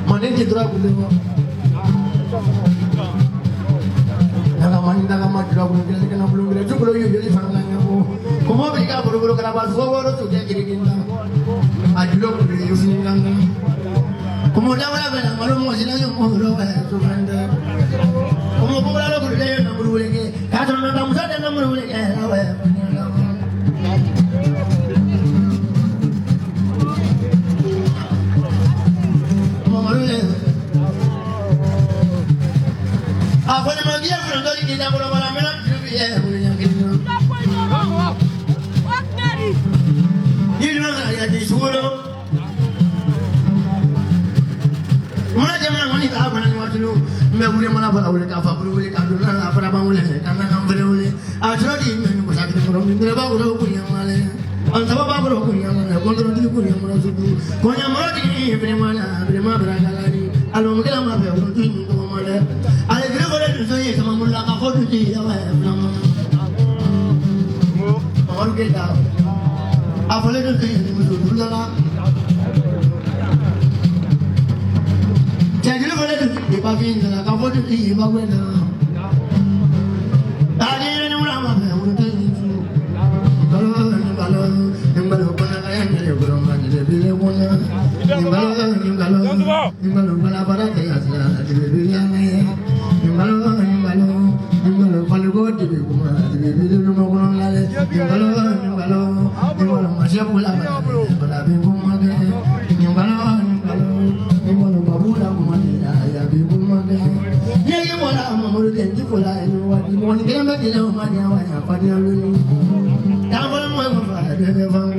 Mana cedera bulu? Dalam mana dalam cedera bulu kita kena bulu kita tu bulu jadi fangan aku. Kamu mereka bulu kenapa semua baru tu dia jadi kita. Ajulo bulu usini kan. Kamu dah mana benar malu masih lagi bulu tu benda. Kamu bulu lalu bulu dia nak bulu lagi. Kalau nak kamu saja nak bulu lagi. Apa nama dia? Kalau dari kita bola bola mana? Boleh kita. Ini mana ada di suara? Mana zaman mana kita apa nak buat dulu? Boleh mana boleh kafa boleh kado apa apa boleh. Karena kamu boleh. Asal di mana bisa kita orang ini berapa orang punya mana? Antara apa orang punya mana? Kontrol dulu punya mana suku. Kau yang mana di mana beragam lagi. Alam kita mana orang tu ini tu mana? Ada kira boleh tu saya sama mula kau tu dia apa? Orang kita. Apa boleh tu saya dulu lah. Jadi boleh tu dia pakai ni kau tu dia pakai ni. Tadi ni orang apa? Orang tu kalau pernah kaya ni orang mana dia bila mana. Kalau bala bala kaya sila dia bila ni. Kalau kau dia kuma dia bila rumah orang lain. Kalau masih pula bala bingkuma ke. Kalau babu dah kuma dia ya bingkuma ke. Dia bola mamuru dia bola ini wadi mau ni kena bagi dia mana awak apa dia lu. Tak boleh mau apa dia bang.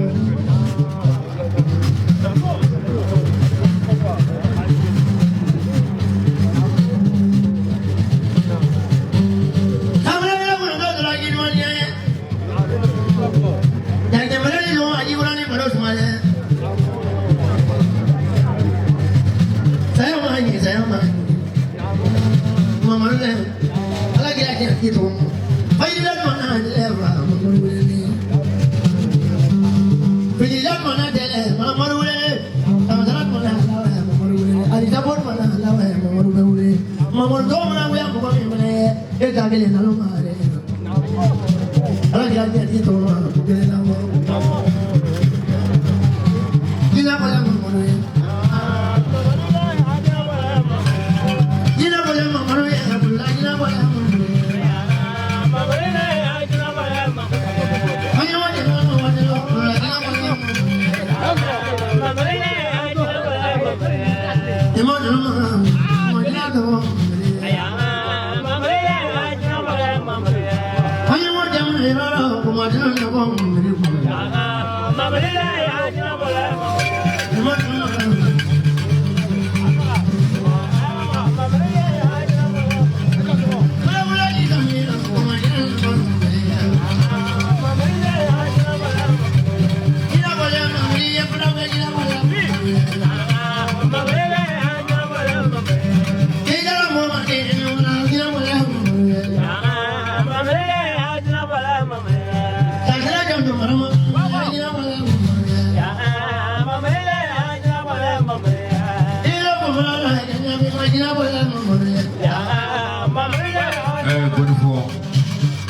Itu, pilihan mana lewa, mamurule. Pilihan mana lewa, mamurule. Tamasarat mana lewa, mamurule. Arisabor mana lewa, mamurule. Mamur dua mana lewa, mamurule. Kita kali nalu mare. Lagi itu, kita nalu. Kita boleh mamurule. Kita boleh mamurule, kita boleh.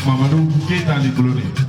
Mamadou Keita di Bologna.